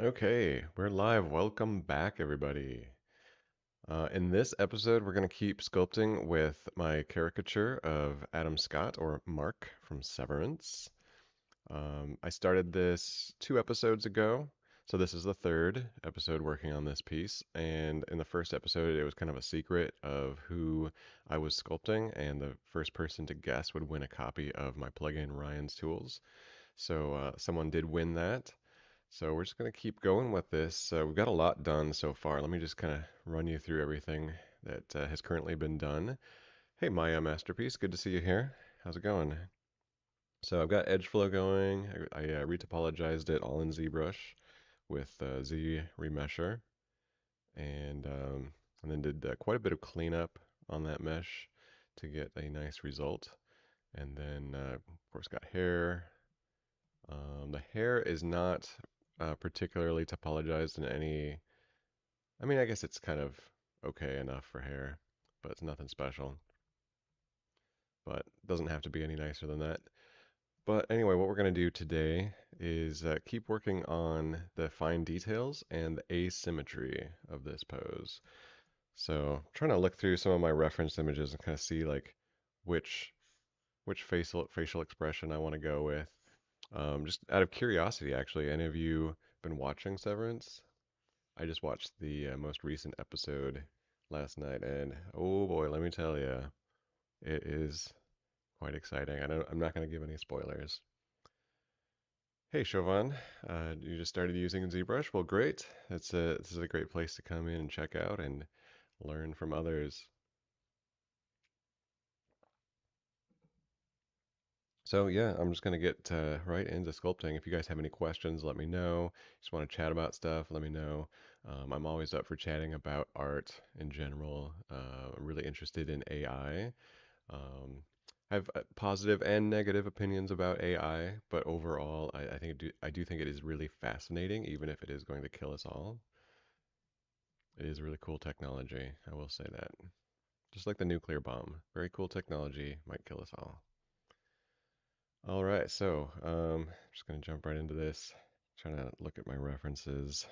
Okay, we're live. Welcome back, everybody. In this episode, we're going to keep sculpting with my caricature of Adam Scott, or Mark from Severance. I started this 2 episodes ago, so this is the third episode working on this piece. And in the first episode, it was kind of a secret of who I was sculpting, and the first person to guess would win a copy of my plugin Ryan's Tools. So someone did win that. So we're just going to keep going with this. We've got a lot done so far. Let me just kind of run you through everything that has currently been done. Hey, Maya Masterpiece, good to see you here. How's it going? So I've got edge flow going. I retopologized it all in ZBrush with Z remesher, and um, and then did quite a bit of cleanup on that mesh to get a nice result. And then of course got hair. The hair is not particularly topologized in any. I mean, I guess it's kind of okay enough for hair, but it's nothing special. But it doesn't have to be any nicer than that. But anyway, what we're going to do today is keep working on the fine details and the asymmetry of this pose. So I'm trying to look through some of my reference images and kind of see like which which facial expression I want to go with. Just out of curiosity, actually, any of you been watching Severance? I just watched the most recent episode last night, and oh boy, let me tell you, it is quite exciting. I'm not going to give any spoilers. Hey, Chauvin, you just started using ZBrush? Well, great. This is a great place to come in and check out and learn from others. So yeah, I'm just gonna get right into sculpting. If you guys have any questions, let me know. Just want to chat about stuff, let me know. I'm always up for chatting about art in general. I'm really interested in AI. Um, I have positive and negative opinions about AI, but overall, I do think it is really fascinating, even if it is going to kill us all. It is really cool technology, I will say that. Just like the nuclear bomb, very cool technology, might kill us all. All right, so just gonna jump right into this. Trying to look at my references.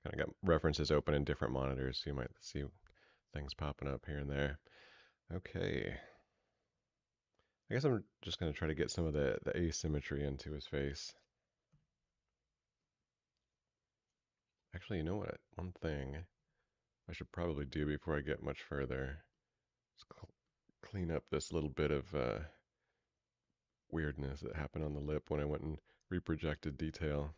Kind of got references open in different monitors, so you might see things popping up here and there. Okay, I guess I'm just gonna try to get some of the asymmetry into his face. Actually, you know what? One thing I should probably do before I get much further is clean up this little bit of weirdness that happened on the lip when I went and reprojected detail.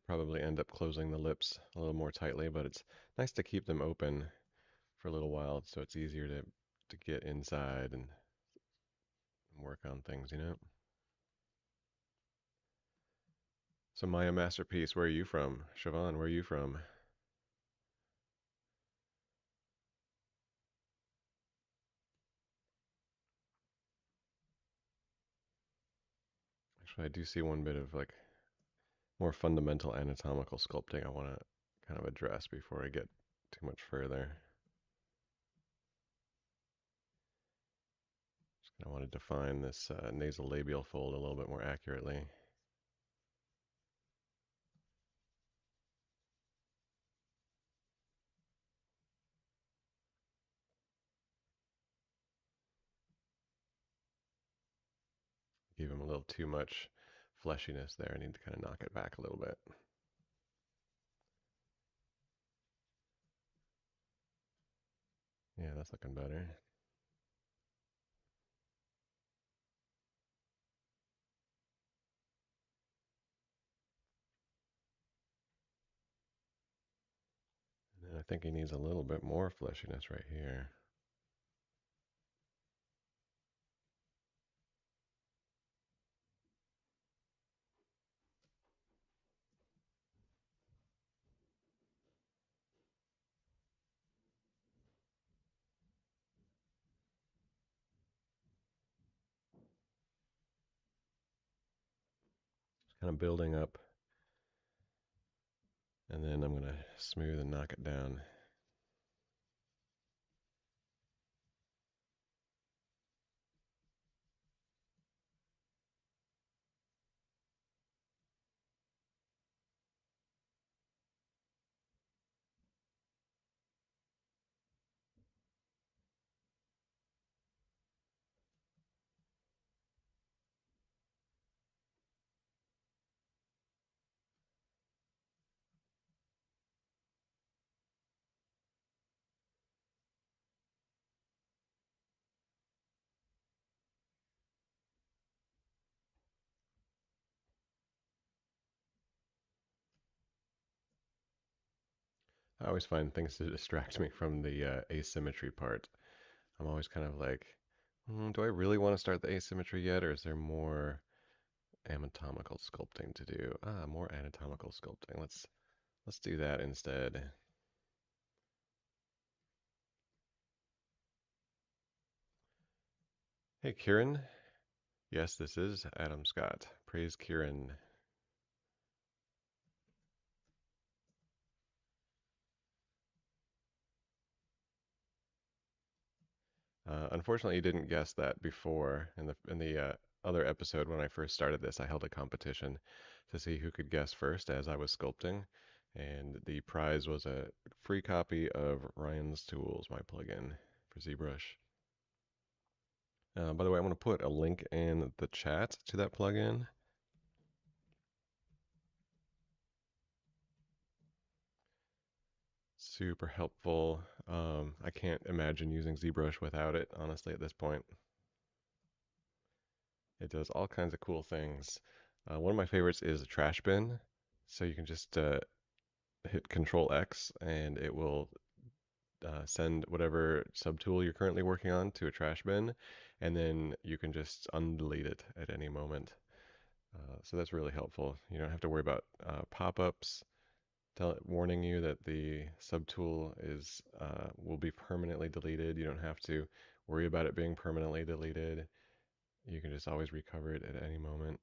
Probably end up closing the lips a little more tightly, but it's nice to keep them open for a little while so it's easier to get inside and work on things, you know? So Maya Masterpiece, where are you from? Siobhan, where are you from? Actually, I do see one bit of like more fundamental anatomical sculpting I want to kind of address before I get too much further. I want to define this nasolabial fold a little bit more accurately. Give him a little too much fleshiness there. I need to kind of knock it back a little bit. Yeah, that's looking better. And I think he needs a little bit more fleshiness right here. kind of building up, and then I'm going to smooth and knock it down. I always find things to distract me from the asymmetry part. I'm always kind of like, do I really want to start the asymmetry yet, or is there more anatomical sculpting to do? Ah, more anatomical sculpting. Let's do that instead. Hey, Kieran. Yes, this is Adam Scott. Praise Kieran. Unfortunately, you didn't guess that before. In the other episode, when I first started this, I held a competition to see who could guess first as I was sculpting, and the prize was a free copy of Ryan's Tools, my plugin for ZBrush. By the way, I'm going to put a link in the chat to that plugin. Super helpful. I can't imagine using ZBrush without it, honestly, at this point. It does all kinds of cool things. One of my favorites is a trash bin. So you can just hit Control X and it will send whatever subtool you're currently working on to a trash bin, and then you can just undelete it at any moment. So that's really helpful. You don't have to worry about pop-ups warning you that the subtool is will be permanently deleted. You don't have to worry about it being permanently deleted. You can just always recover it at any moment.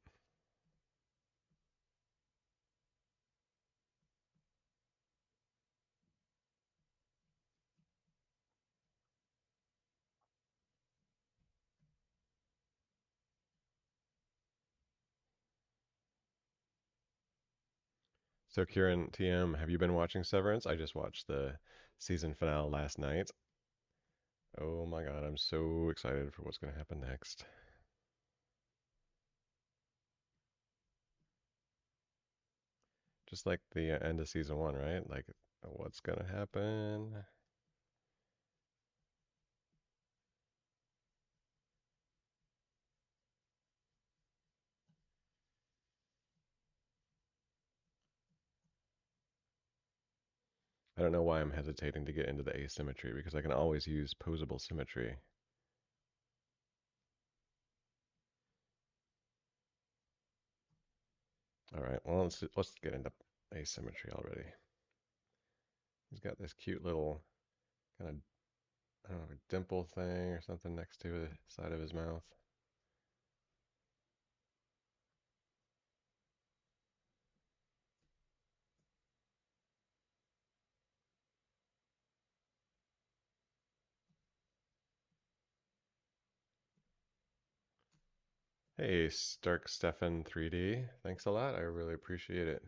So Kieran TM, have you been watching Severance? I just watched the season finale last night. Oh my God, I'm so excited for what's going to happen next. Just like the end of season one, right? Like, what's going to happen? I don't know why I'm hesitating to get into the asymmetry because I can always use posable symmetry. All right, well, let's get into asymmetry already. He's got this cute little kind of, I don't know, dimple thing or something next to the side of his mouth. Hey, Stark Stefan 3D. Thanks a lot. I really appreciate it.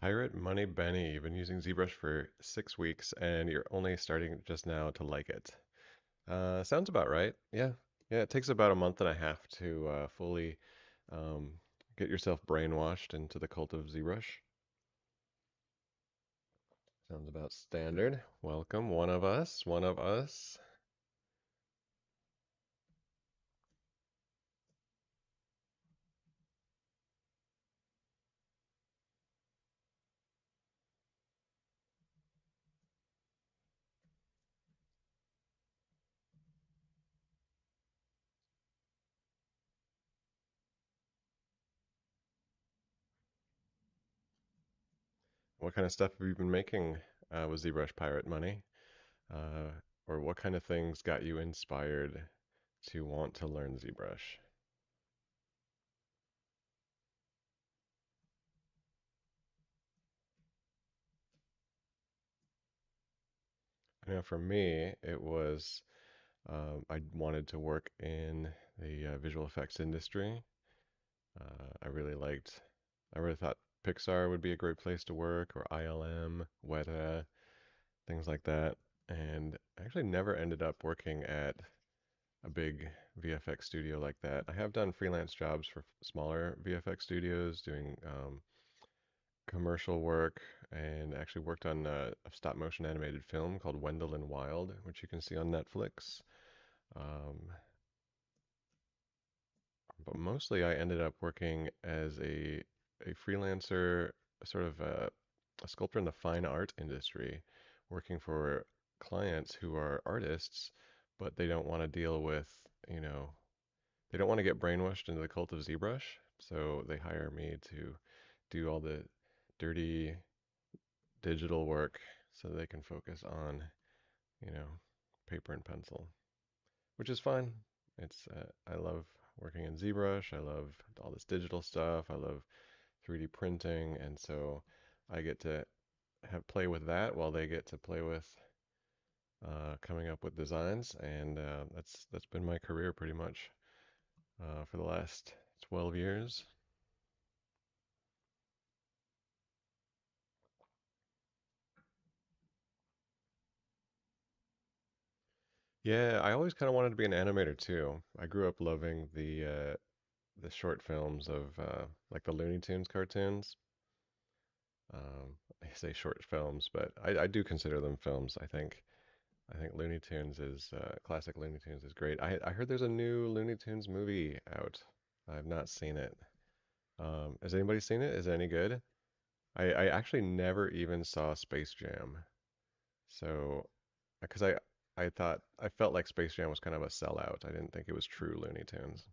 Pirate Money Benny, you've been using ZBrush for 6 weeks and you're only starting just now to like it. Sounds about right. Yeah. Yeah, it takes about a month and a half to fully um, get yourself brainwashed into the cult of ZBrush. Sounds about standard. Welcome, one of us, one of us. What kind of stuff have you been making with ZBrush Pirate Money? Uh, or what kind of things got you inspired to want to learn ZBrush? I know for me, it was I wanted to work in the visual effects industry. I really thought Pixar would be a great place to work, or ILM, Weta, things like that. And I actually never ended up working at a big VFX studio like that. I have done freelance jobs for smaller VFX studios, doing commercial work, and actually worked on a stop motion animated film called Wendell and Wild, which you can see on Netflix. Um, but mostly I ended up working as a freelancer, sort of a sculptor in the fine art industry, working for clients who are artists, but they don't want to deal with, you know, they don't want to get brainwashed into the cult of ZBrush, so they hire me to do all the dirty digital work so they can focus on, you know, paper and pencil, which is fine. I love working in ZBrush. I love all this digital stuff. I love 3D printing, and so I get to have play with that while they get to play with coming up with designs, and that's been my career pretty much for the last 12 years. Yeah, I always kind of wanted to be an animator too. I grew up loving the short films of like the Looney Tunes cartoons. I say short films, but I do consider them films. I think Looney Tunes is classic Looney Tunes is great. I heard there's a new Looney Tunes movie out. I've not seen it. Has anybody seen it? Is it any good? I actually never even saw Space Jam. So, because I thought I felt like Space Jam was kind of a sellout. I didn't think it was true Looney Tunes.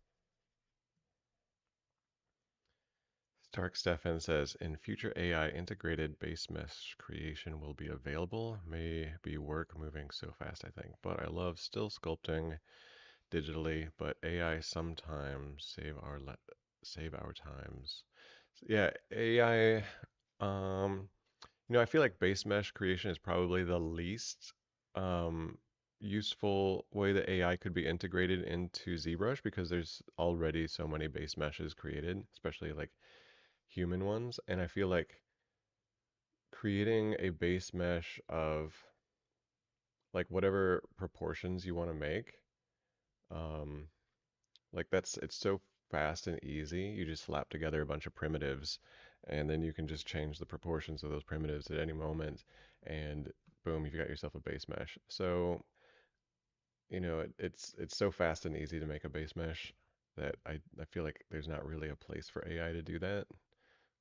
Stark Stefan says, in future AI, integrated base mesh creation will be available. May be work moving so fast, I think. But I love still sculpting digitally, but AI sometimes save our times. Yeah, AI, I feel like base mesh creation is probably the least um, useful way that AI could be integrated into ZBrush because there's already so many base meshes created, especially like human ones. And I feel like creating a base mesh of like whatever proportions you want to make, um, like it's so fast and easy. You just slap together a bunch of primitives and then you can just change the proportions of those primitives at any moment and boom, you've got yourself a base mesh. So, it's so fast and easy to make a base mesh that I feel like there's not really a place for AI to do that.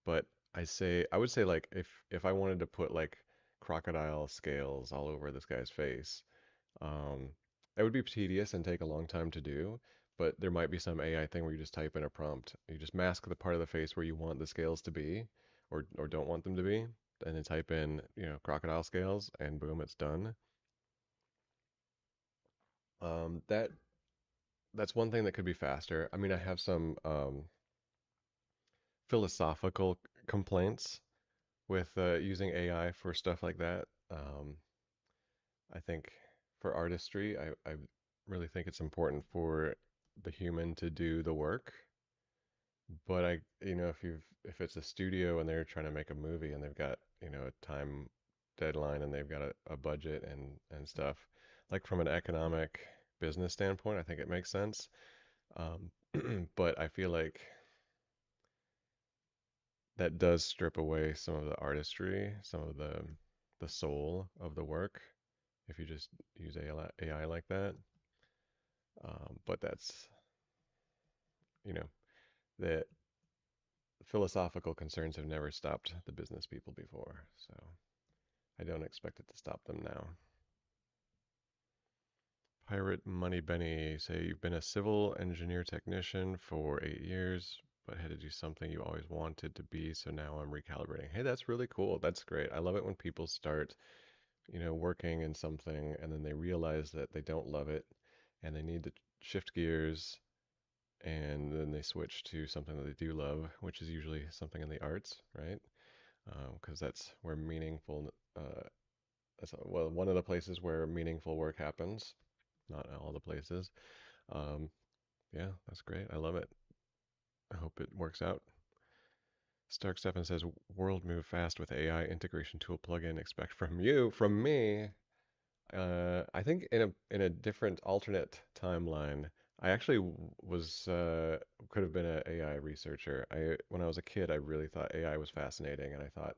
But I would say like if I wanted to put like crocodile scales all over this guy's face, um, it would be tedious and take a long time to do, but there might be some AI thing where you just type in a prompt. You just mask the part of the face where you want the scales to be or don't want them to be, and then type in, crocodile scales, and boom, it's done. That that's one thing that could be faster. I mean, I have some philosophical complaints with using AI for stuff like that. I think for artistry, I really think it's important for the human to do the work. But if it's a studio and they're trying to make a movie and they've got, a time deadline and they've got a budget and stuff, like from an economic business standpoint, I think it makes sense. But I feel like that does strip away some of the artistry, some of the soul of the work if you just use AI like that. But that's, you know, the philosophical concerns have never stopped the business people before, so I don't expect it to stop them now. Pirate Money Benny say you've been a civil engineer technician for 8 years, but had to do something you always wanted to be, so now I'm recalibrating. Hey, that's really cool. That's great. I love it when people start, working in something and then they realize that they don't love it and they need to shift gears and then they switch to something that they do love, which is usually something in the arts, right? Because that's where well, one of the places where meaningful work happens, not all the places. Um, yeah, that's great. I love it. I hope it works out. Stark Stefan says, "World move fast with AI integration tool plugin. Expect from me." I think in a different alternate timeline, I actually was could have been an AI researcher. When I was a kid, I really thought AI was fascinating, and I thought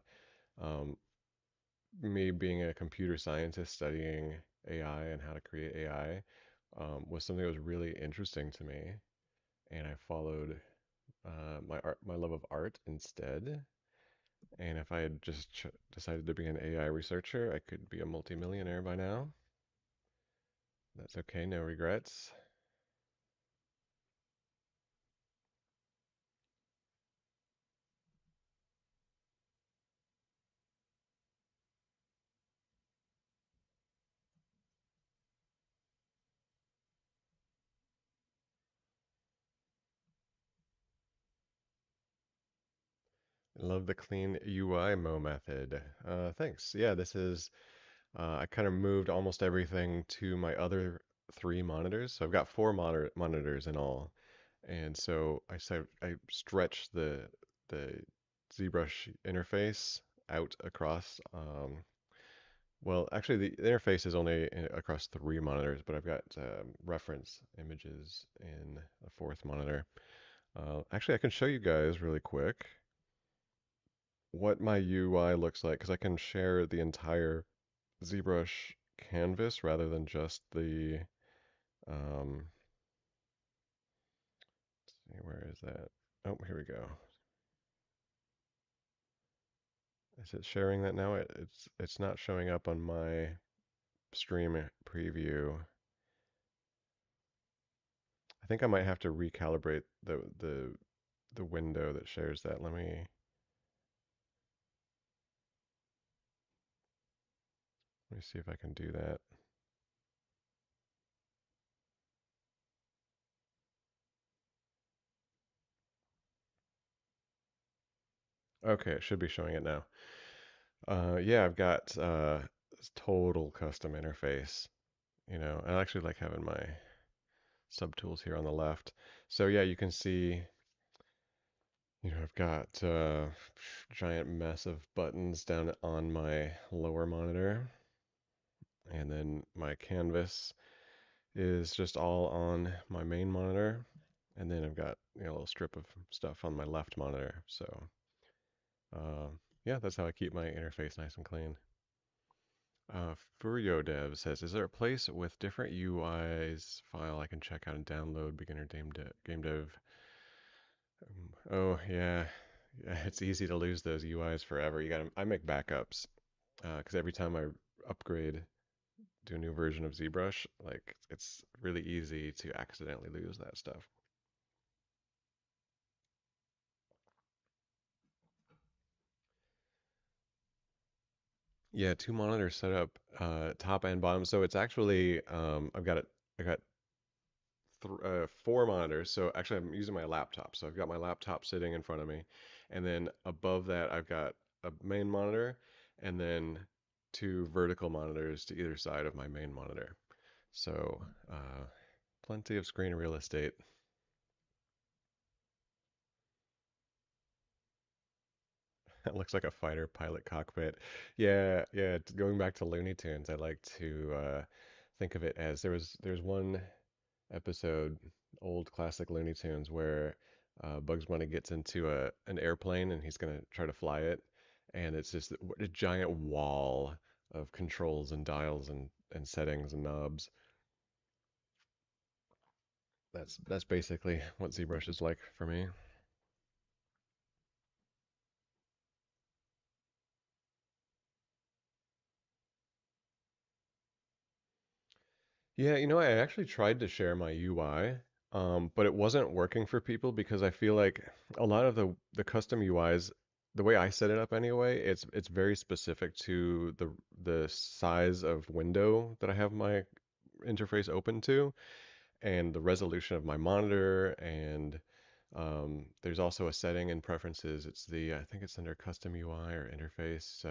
um, me being a computer scientist studying AI and how to create AI was something that was really interesting to me, and I followed my love of art instead. And if I had just decided to be an AI researcher, I could be a multimillionaire by now. That's okay, no regrets. I love the clean UI method. Thanks. Yeah, this is I kind of moved almost everything to my other three monitors. So I've got four monitors in all. And so I stretched the ZBrush interface out across well, actually the interface is only across three monitors, but I've got reference images in a fourth monitor. Actually, I can show you guys really quick what my UI looks like because I can share the entire ZBrush canvas rather than just the let's see, where is that? Oh, here we go. Is it sharing that now? It's not showing up on my stream preview. I think I might have to recalibrate the window that shares that. Let me see if I can do that. Okay, it should be showing it now. Yeah, I've got this total custom interface. I actually like having my subtools here on the left. So yeah, you can see, I've got a giant mess of buttons down on my lower monitor, and then my canvas is just all on my main monitor, and then I've got a little strip of stuff on my left monitor. So uh, yeah, that's how I keep my interface nice and clean. Furio Dev says, is there a place with different UIs file I can check out and download beginner game dev? Oh yeah, yeah, it's easy to lose those UIs forever. I make backups because every time I upgrade to a new version of ZBrush, like it's really easy to accidentally lose that stuff. Yeah, two monitors set up, top and bottom. So it's actually I got four monitors. So actually, I'm using my laptop. So I've got my laptop sitting in front of me, and then above that, I've got a main monitor, and then two vertical monitors to either side of my main monitor. So plenty of screen real estate. It looks like a fighter pilot cockpit. Yeah, yeah. Going back to Looney Tunes, I like to think of it as there's one episode, old classic Looney Tunes, where Bugs Bunny gets into an airplane and he's gonna try to fly it, and it's just a giant wall of controls and dials and settings and knobs. That's basically what ZBrush is like for me. Yeah, I actually tried to share my UI, but it wasn't working for people because I feel like a lot of the custom UIs, the way I set it up anyway, it's very specific to the size of window that I have my interface open to and the resolution of my monitor and there's also a setting in preferences. I think it's under custom UI or interface.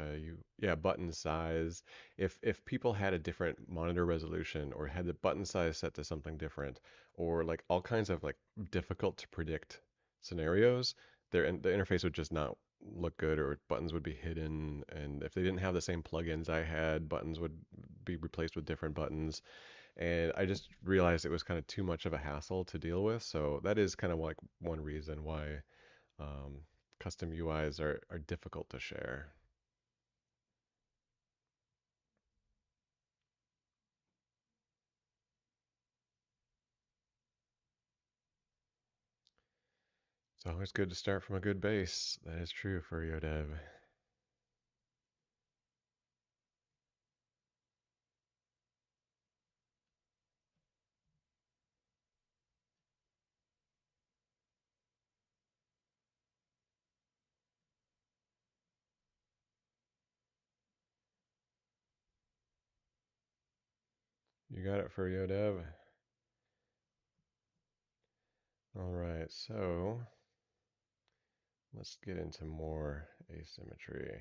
Yeah, button size. If people had a different monitor resolution or had the button size set to something different, or like all kinds of like difficult to predict scenarios, the interface would just not look good, or buttons would be hidden. And if they didn't have the same plugins I had, buttons would be replaced with different buttons. And I just realized it was kind of too much of a hassle to deal with. So that is kind of like one reason why um, custom UIs are difficult to share. It's always good to start from a good base. That is true for YoDev. You got it for YoDev. All right, so let's get into more asymmetry.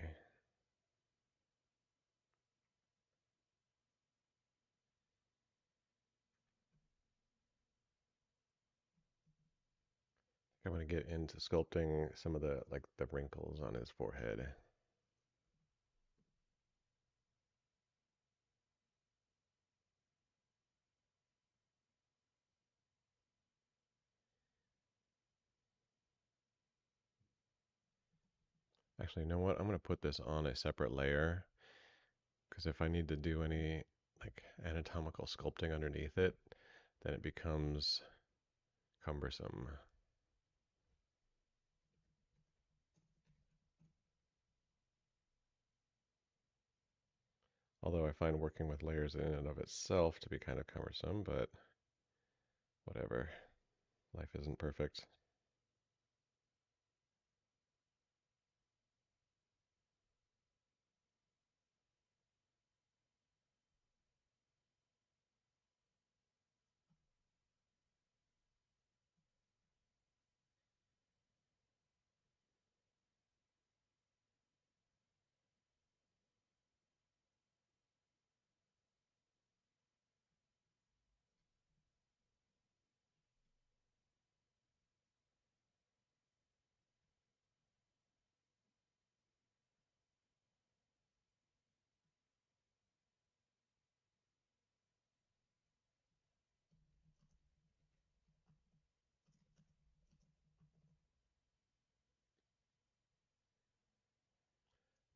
I'm gonna get into sculpting some of the wrinkles on his forehead. Actually, you know what? I'm gonna put this on a separate layer because if I need to do any like anatomical sculpting underneath it, then it becomes cumbersome. Although I find working with layers in and of itself to be kind of cumbersome, but whatever. Life isn't perfect.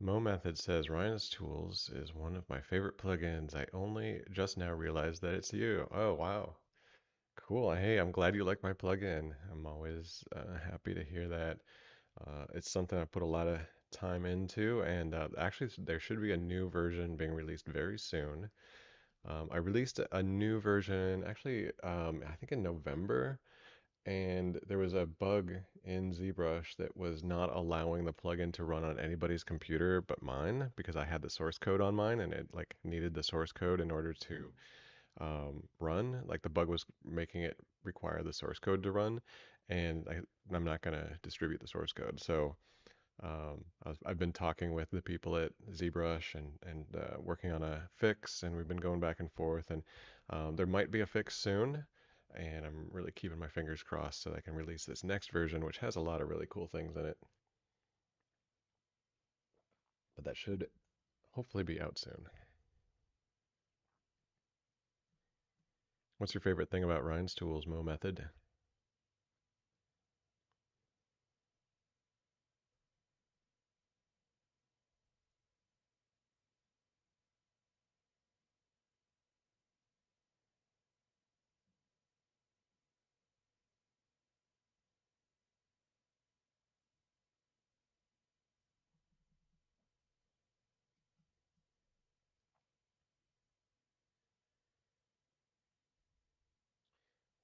Mo Method says Ryan's Tools is one of my favorite plugins. I only just now realized that it's you. Oh, wow. Cool. Hey, I'm glad you like my plugin. I'm always happy to hear that. It's something I put a lot of time into, and actually, there should be a new version being released very soon. I released a new version, actually, I think in November, and there was a bug in ZBrush that was not allowing the plugin to run on anybody's computer but mine because I had the source code on mine and it like needed the source code in order to run. Like the bug was making it require the source code to run, and I'm not gonna distribute the source code. So I've been talking with the people at ZBrush and working on a fix, and we've been going back and forth, and there might be a fix soon, and I'm really keeping my fingers crossed so I can release this next version, which has a lot of really cool things in it. but that should hopefully be out soon. What's your favorite thing about Ryan's tools, Mo Method?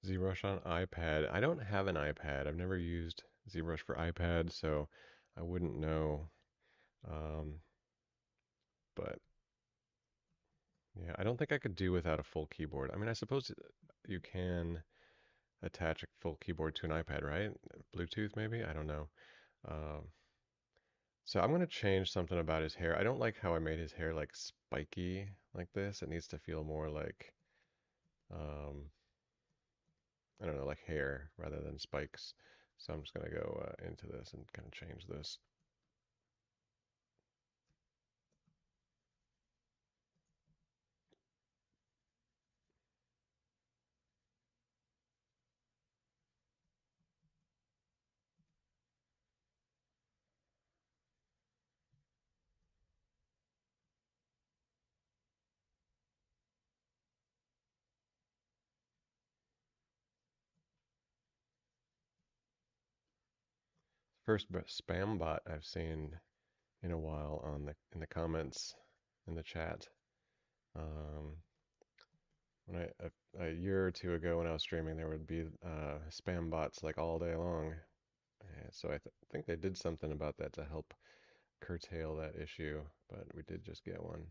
ZBrush on iPad. I don't have an iPad. I've never used ZBrush for iPad, so I wouldn't know. Um, but yeah, I don't think I could do without a full keyboard. I mean, I suppose you can attach a full keyboard to an iPad, right? Bluetooth, maybe? I don't know. Um, so I'm gonna change something about his hair. I don't like how I made his hair like spiky like this. It needs to feel more like, um, I don't know, like hair rather than spikes. So I'm just gonna go into this and kind of change this. First spam bot I've seen in a while on the in the comments in the chat. Um, when a year or two ago when I was streaming, there would be spam bots like all day long. So I think they did something about that to help curtail that issue, but we did just get one.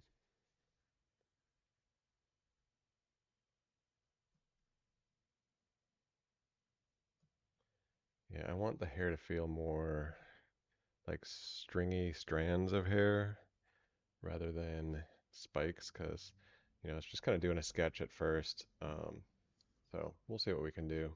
Yeah, I want the hair to feel more like stringy strands of hair rather than spikes, because it's just kind of doing a sketch at first. So we'll see what we can do.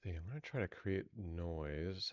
See, I'm gonna try to create noise.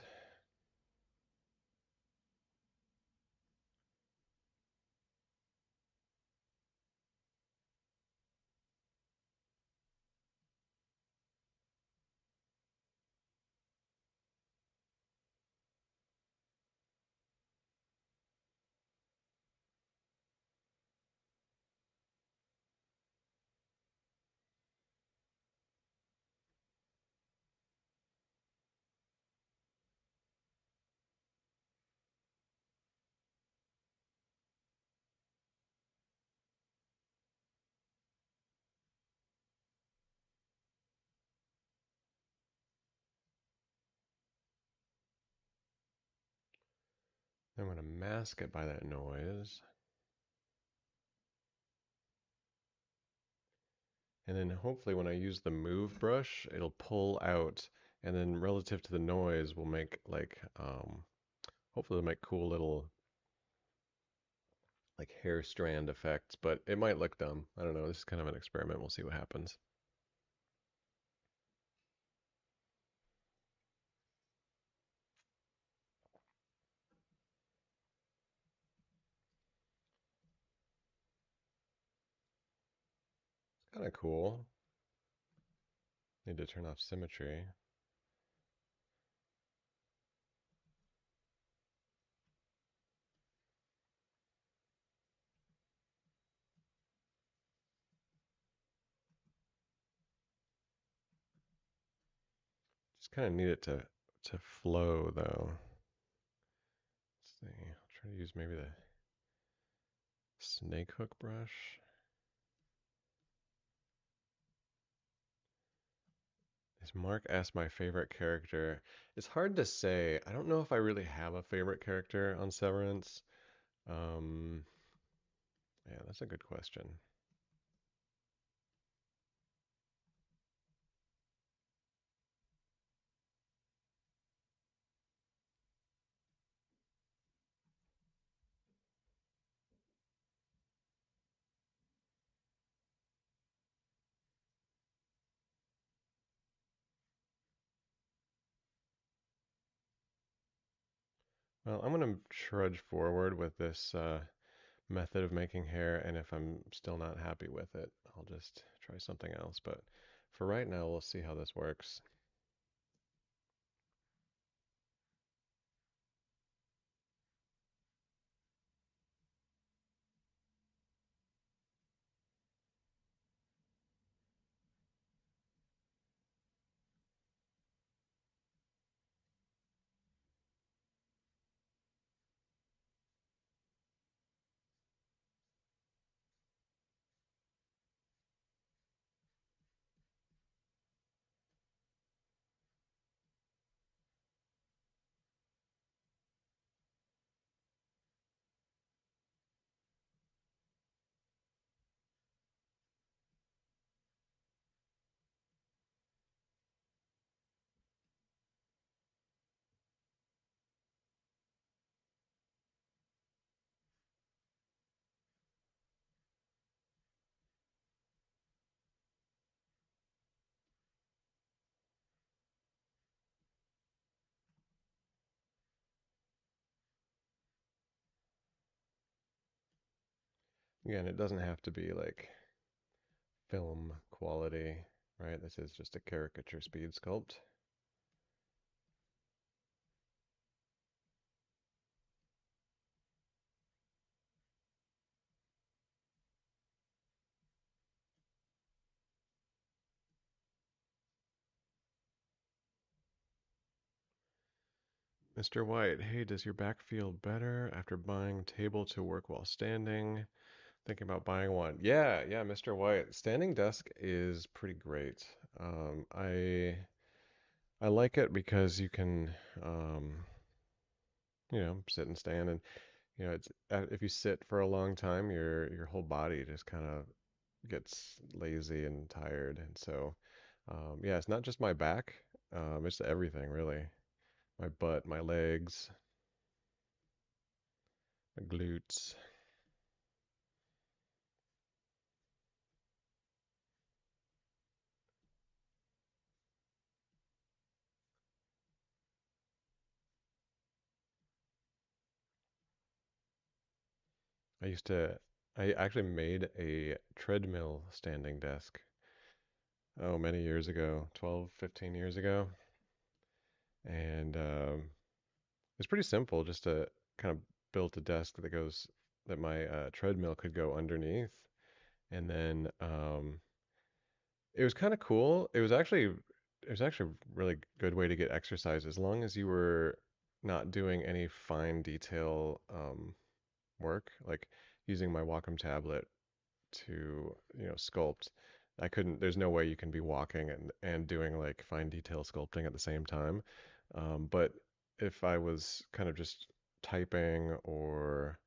I'm gonna mask it by that noise. And then hopefully when I use the move brush, it'll pull out, and then relative to the noise will make like hopefully it'll make cool little like hair strand effects, but it might look dumb. I don't know. This is kind of an experiment. We'll see what happens. It's kind of cool. Need to turn off symmetry. Just kind of need it to flow though. Let's see. I'll try to use maybe the snake hook brush. Is Mark asked my favorite character? It's hard to say. I don't know if I really have a favorite character on Severance. Um, Yeah, that's a good question. Well, I'm going to trudge forward with this method of making hair, and if I'm still not happy with it, I'll just try something else. But for right now, we'll see how this works. Again, it doesn't have to be like film quality, right? This is just a caricature speed sculpt. Mr. White, hey, does your back feel better after buying table to work while standing? Thinking about buying one. Yeah, yeah, Mr. White. Standing desk is pretty great. I like it because you can sit and stand, and it's if you sit for a long time, your whole body just kind of gets lazy and tired, and so yeah, it's not just my back, it's everything really. My butt, my legs, my glutes. I used to, I actually made a treadmill standing desk, oh, many years ago, 12, 15 years ago. And it's pretty simple, just to kind of built a desk that my treadmill could go underneath. And then it was kind of cool. It was actually a really good way to get exercise as long as you were not doing any fine detail work, like using my Wacom tablet to, sculpt. There's no way you can be walking and doing like fine detail sculpting at the same time. But if I was kind of just typing or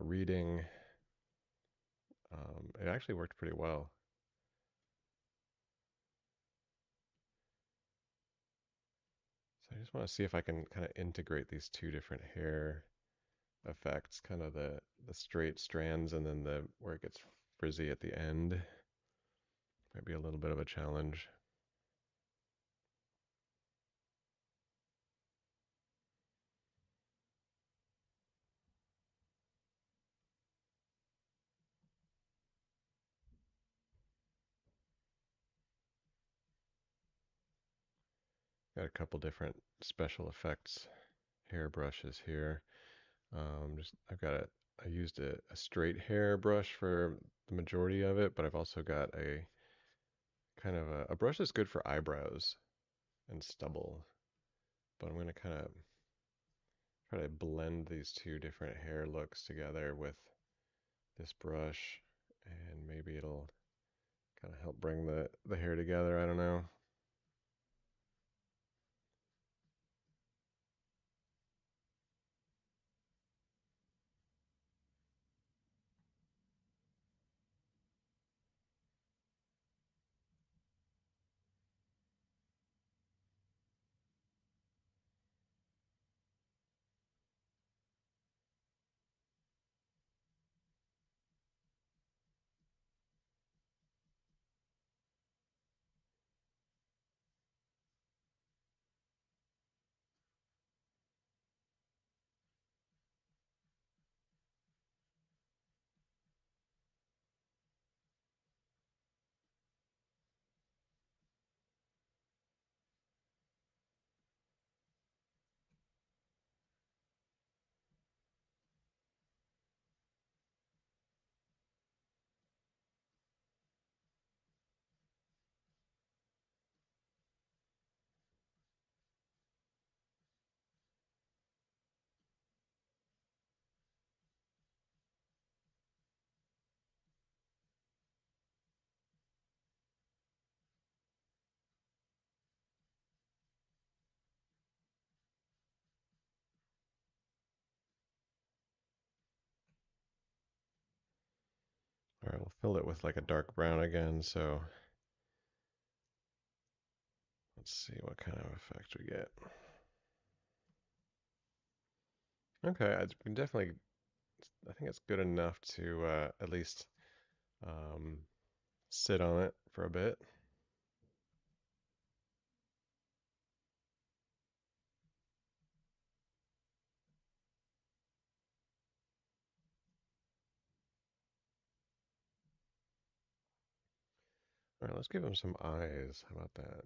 reading, it actually worked pretty well. So I just want to see if I can kind of integrate these two different hair effects, kind of the straight strands and then the where it gets frizzy at the end. Might be a little bit of a challenge. Got a couple different special effects hair brushes here. Just I used a straight hair brush for the majority of it, but I've also got a kind of a brush that's good for eyebrows and stubble. But I'm gonna kind of try to blend these two different hair looks together with this brush, and maybe it'll kind of help bring the hair together. I don't know. we'll fill it with like a dark brown again. So let's see what kind of effect we get. Okay, I can definitely, I think it's good enough to at least um, sit on it for a bit. All right, let's give him some eyes. How about that?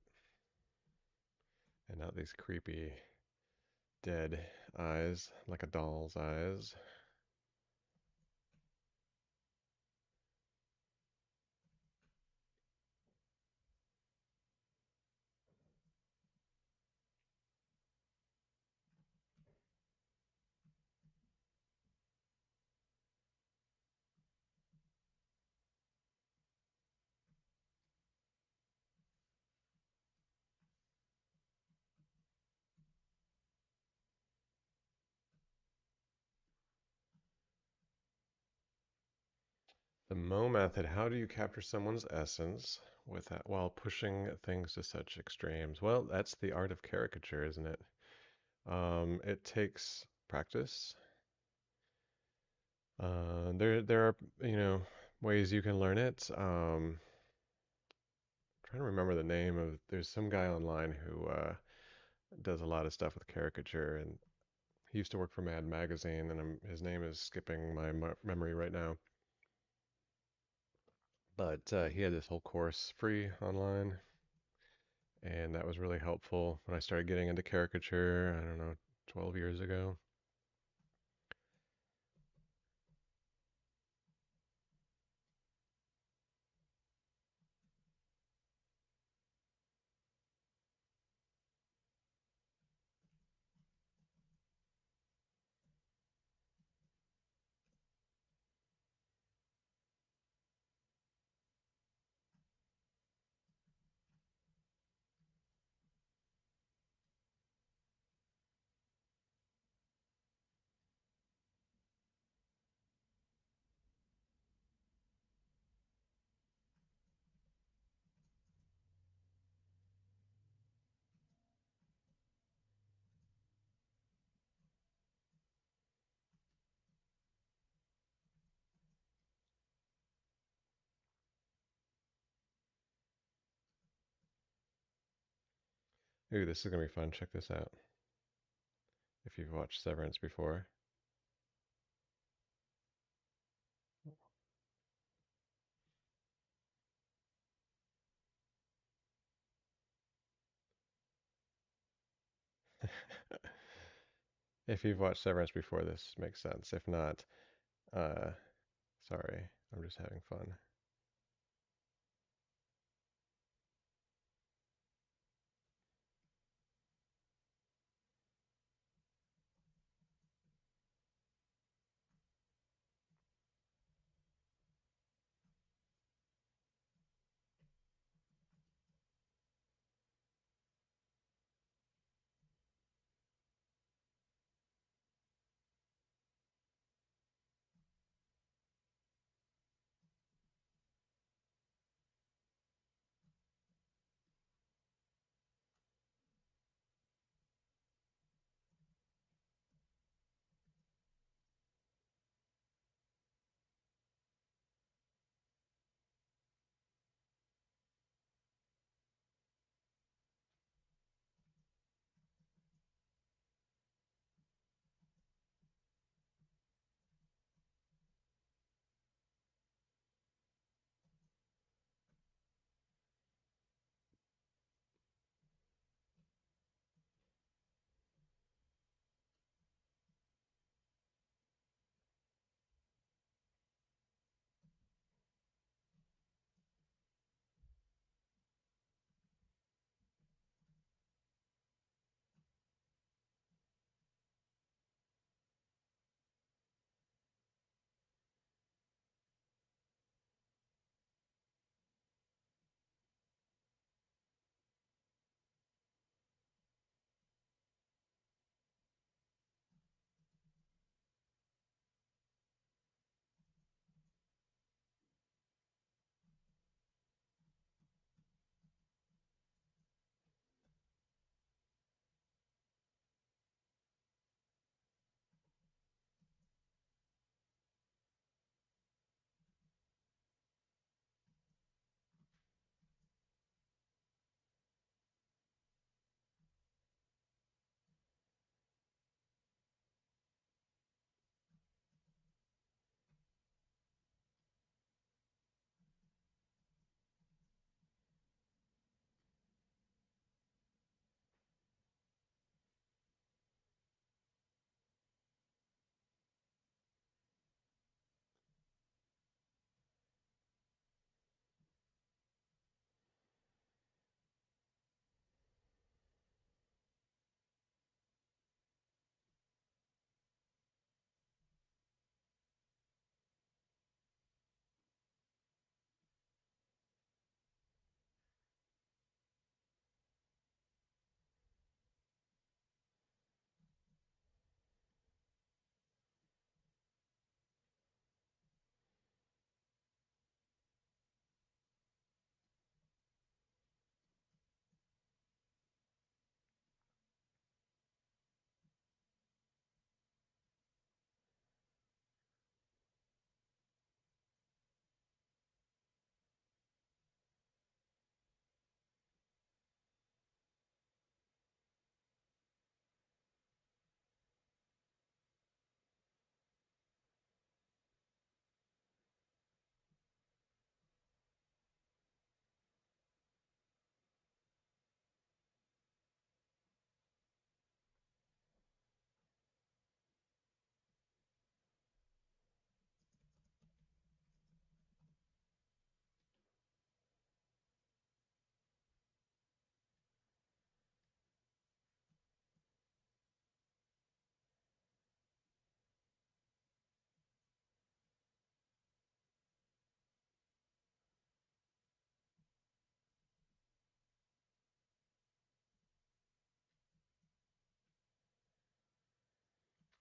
And not these creepy dead eyes, like a doll's eyes. The Mo method, how do you capture someone's essence without, while pushing things to such extremes? Well, that's the art of caricature, isn't it? It takes practice. There are, ways you can learn it. Trying to remember the name of, there's some guy online who does a lot of stuff with caricature, and he used to work for Mad Magazine, and his name is skipping my memory right now. But he had this whole course free online, and that was really helpful when I started getting into caricature, I don't know, 12 years ago. Ooh, this is going to be fun. Check this out. If you've watched Severance before. If you've watched Severance before, this makes sense. If not, uh, sorry, I'm just having fun.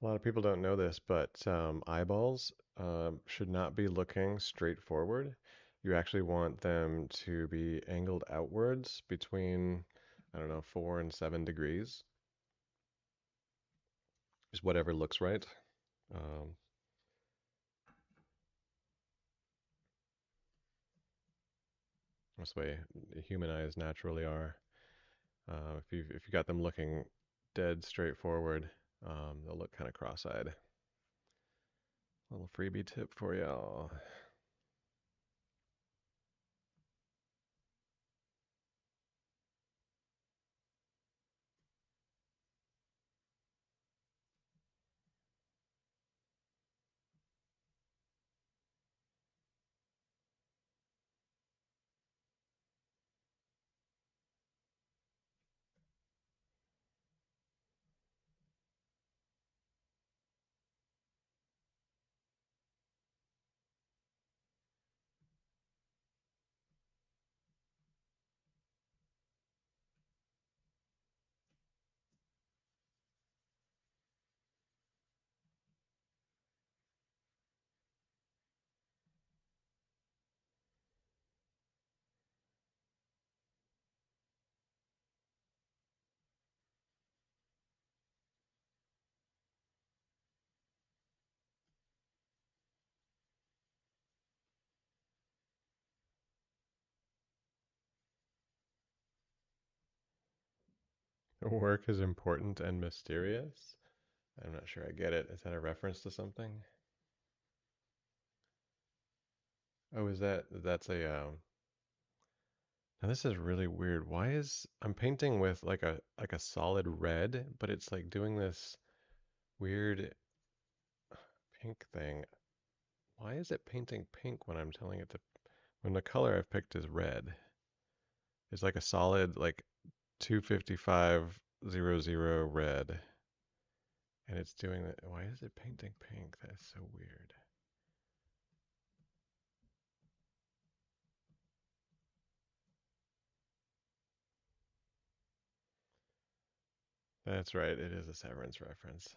A lot of people don't know this, but eyeballs should not be looking straight forward. You actually want them to be angled outwards between, I don't know, 4 and 7 degrees, just whatever looks right. Um, that's the way human eyes naturally are. If you got them looking dead straight forward, they'll look kind of cross-eyed. Little freebie tip for y'all. Work is important and mysterious. I'm not sure I get it. Is that a reference to something? Oh, that's a now this is really weird. Why is I'm painting with like a solid red, but it's like doing this weird pink thing. Why is it painting pink when I'm telling it to when the color I've picked is red? It's like a solid like 25500 red. And it's doing that. Why is it painting pink? That is so weird. That's right. It is a Severance reference.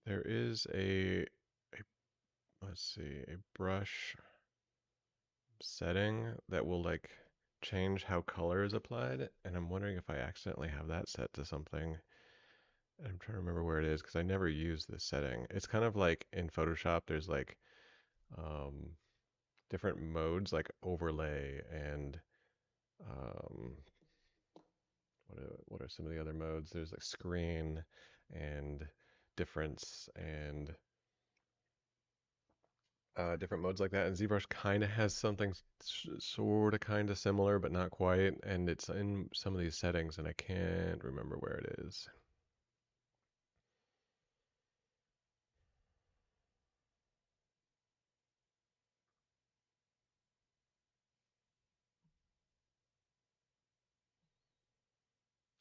There is a let's see, a brush setting that will like change how color is applied, and I'm wondering if I accidentally have that set to something. I'm trying to remember where it is because I never use this setting. It's kind of like in Photoshop, there's like um, different modes like overlay and um, what are some of the other modes? There's like screen and difference and different modes like that. And ZBrush kind of has something sort of kind of similar, but not quite. And it's in some of these settings, and I can't remember where it is.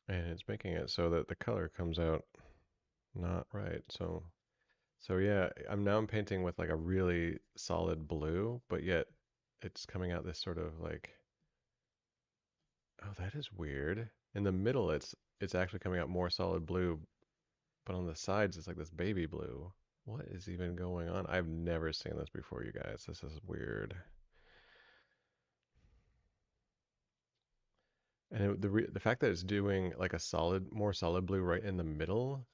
And it's making it so that the color comes out not right. So yeah, I'm painting with like a really solid blue, but yet it's coming out this sort of like, oh, that is weird. In the middle, it's actually coming out more solid blue, but on the sides, it's like this baby blue. What is even going on? I've never seen this before, you guys. This is weird. And the fact that it's doing like a more solid blue right in the middle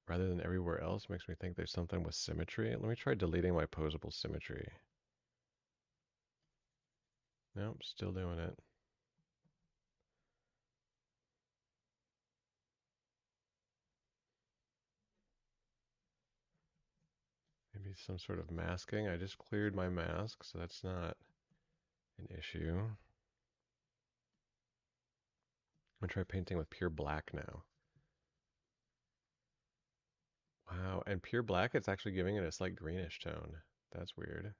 rather than everywhere else makes me think there's something with symmetry. Let me try deleting my posable symmetry. Nope, still doing it. Maybe some sort of masking. I just cleared my mask, so that's not an issue. I'm gonna try painting with pure black now. Wow, and pure black, it's actually giving it a slight greenish tone. That's weird.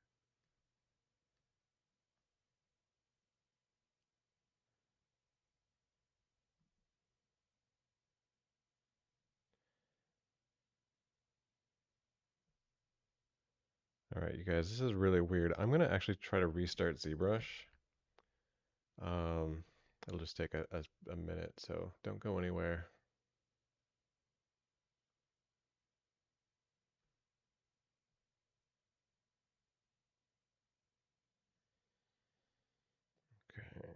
All right, you guys, this is really weird. I'm gonna actually try to restart ZBrush Um, it'll just take a minute, so don't go anywhere. Okay.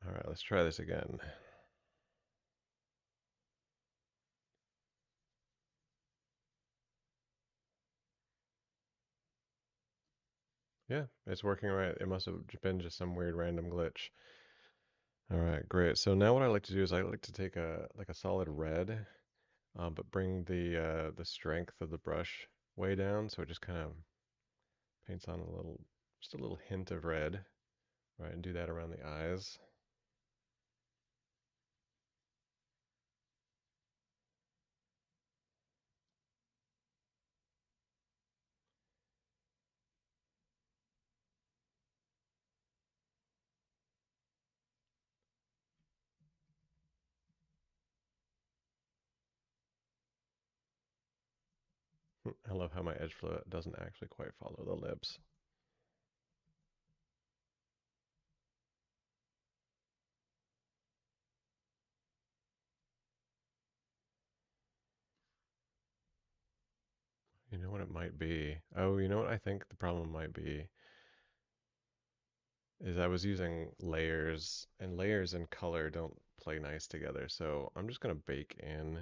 All right, let's try this again. Yeah, it's working right. It must have been just some weird random glitch. All right, great. So now what I like to do is I like to take a solid red, but bring the strength of the brush way down, so it just kind of paints on just a little hint of red, right? And do that around the eyes. I love how my edge flow doesn't actually quite follow the lips. You know what it might be? Oh, you know what I think the problem might be is I was using layers, and layers and color don't play nice together. So I'm just gonna bake in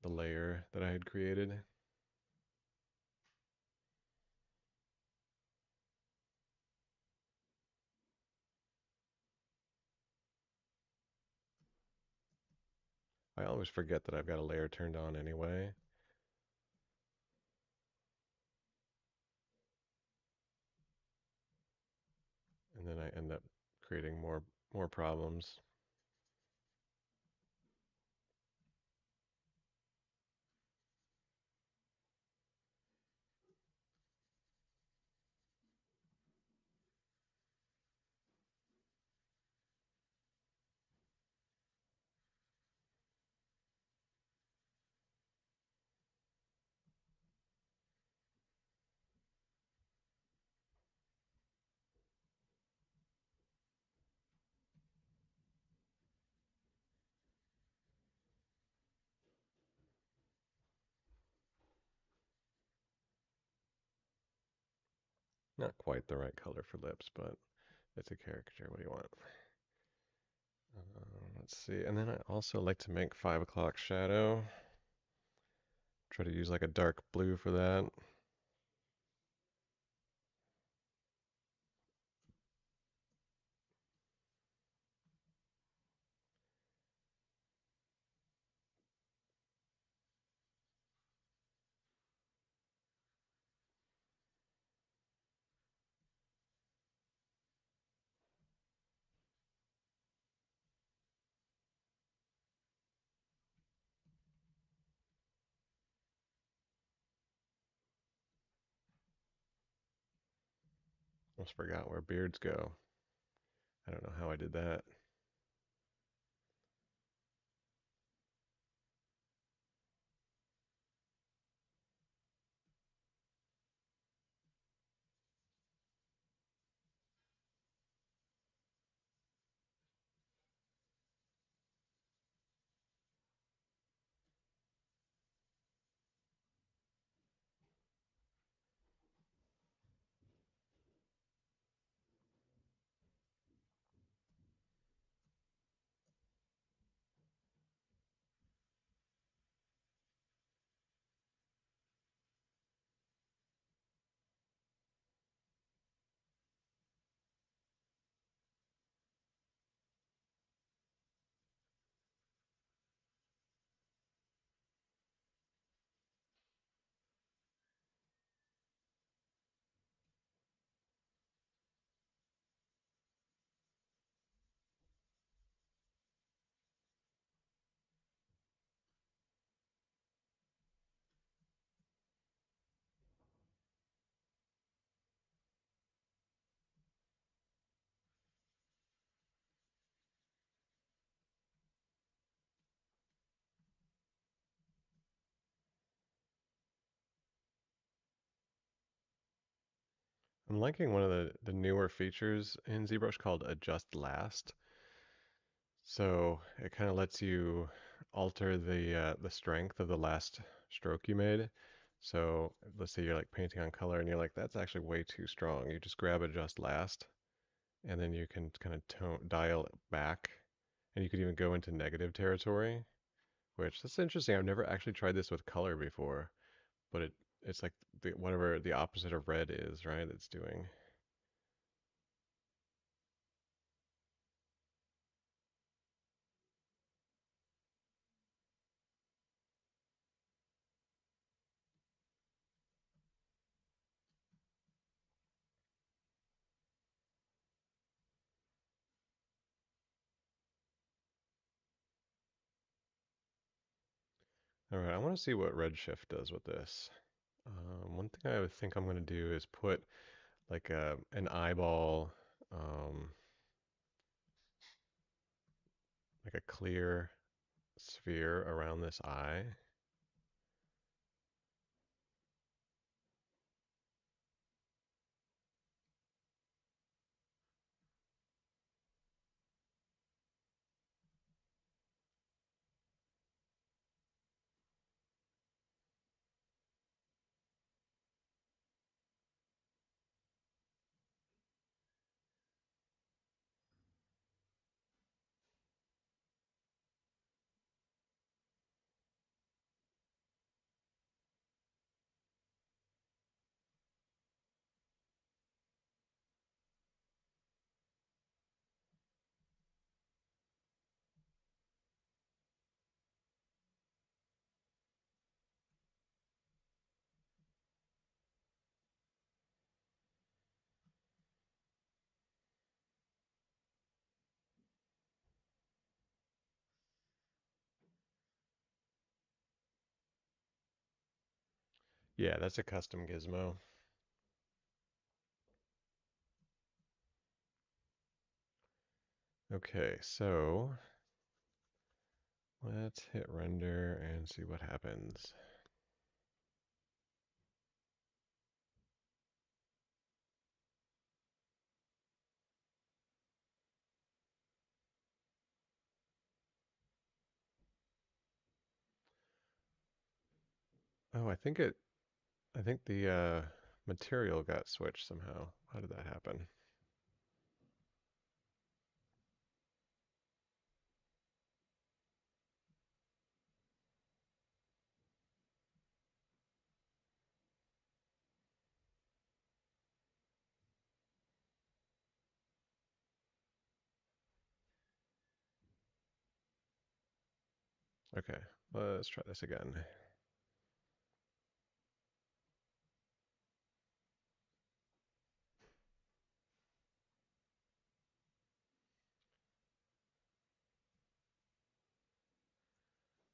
the layer that I had created. I always forget that I've got a layer turned on anyway, and then I end up creating more problems. Not quite the right color for lips, but it's a caricature. What do you want? Let's see. And then I also like to make 5 o'clock shadow. Try to use like a dark blue for that. Almost forgot where beards go. I don't know how I did that. I'm liking one of the newer features in ZBrush called Adjust Last. So it kind of lets you alter the strength of the last stroke you made. So let's say you're like painting on color and you're like, that's actually way too strong. You just grab Adjust Last and then you can kind of dial it back, and you could even go into negative territory, which that's interesting. I've never actually tried this with color before, but it's like whatever the opposite of red is, right? It's doing. All right, I want to see what Redshift does with this. One thing I would think I'm going to do is put like an eyeball, um, like a clear sphere around this eye. Yeah, that's a custom gizmo. Okay, so let's hit render and see what happens. Oh, I think the material got switched somehow. How did that happen? Okay, let's try this again.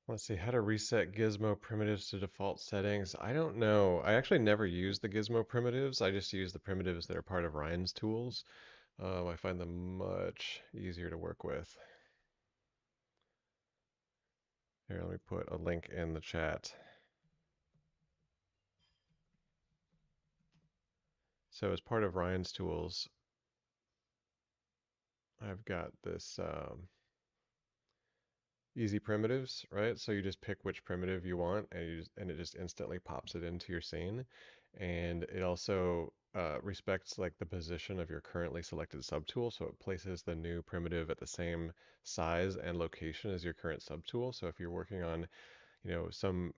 Let's see, how to reset gizmo primitives to default settings. I don't know. I actually never use the gizmo primitives. I just use the primitives that are part of Ryan's tools. I find them much easier to work with. Here, let me put a link in the chat. So as part of Ryan's tools, I've got this easy primitives, right? So you just pick which primitive you want, and and it just instantly pops it into your scene. And it also respects like the position of your currently selected subtool, so it places the new primitive at the same size and location as your current subtool. So if you're working on, you know, some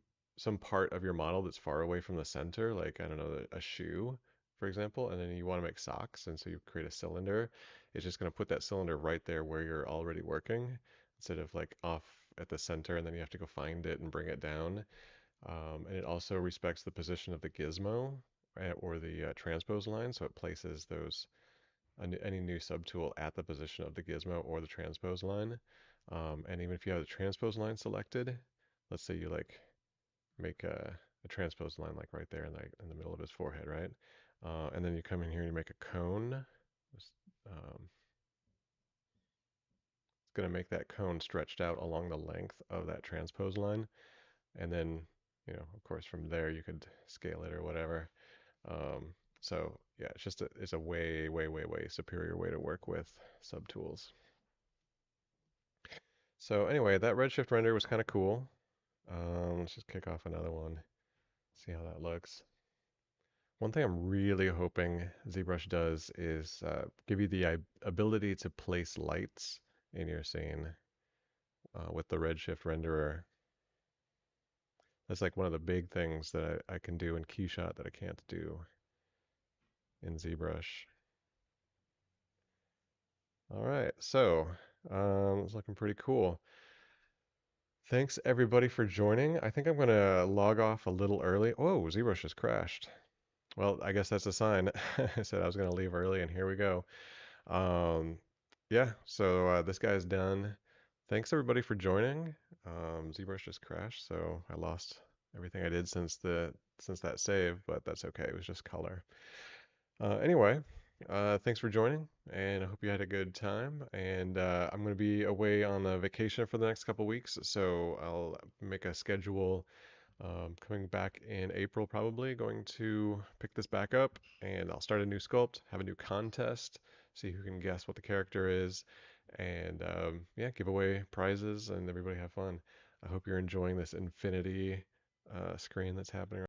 part of your model that's far away from the center, like I don't know, a shoe, for example, and then you want to make socks, and so you create a cylinder, it's just going to put that cylinder right there where you're already working, instead of like off at the center, and then you have to go find it and bring it down. And it also respects the position of the gizmo, or the transpose line, so it places those any new subtool at the position of the gizmo or the transpose line. And even if you have the transpose line selected, let's say you like make a transpose line like right there in the middle of his forehead, right? And then you come in here and you make a cone. It's going to make that cone stretched out along the length of that transpose line. And then, you know, of course, from there you could scale it or whatever. Um, So yeah, it's a way, way, way, way superior way to work with subtools. So anyway, that redshift render was kind of cool. Let's just kick off another one, see how that looks. One thing I'm really hoping ZBrush does is give you the ability to place lights in your scene with the redshift renderer. That's like one of the big things that I can do in Keyshot that I can't do in ZBrush. All right, so it's looking pretty cool. Thanks everybody for joining. I think I'm gonna log off a little early. Oh, ZBrush just crashed. Well, I guess that's a sign. I said I was gonna leave early, and here we go. Um, yeah, so this guy's done. Thanks everybody for joining. ZBrush just crashed, so I lost everything I did since that save, but that's okay. It was just color. Anyway, thanks for joining, and I hope you had a good time. And I'm going to be away on a vacation for the next couple weeks, so I'll make a schedule coming back in April, probably going to pick this back up, and I'll start a new sculpt, have a new contest, see who can guess what the character is, and yeah, give away prizes, and everybody have fun. I hope you're enjoying this infinity screen that's happening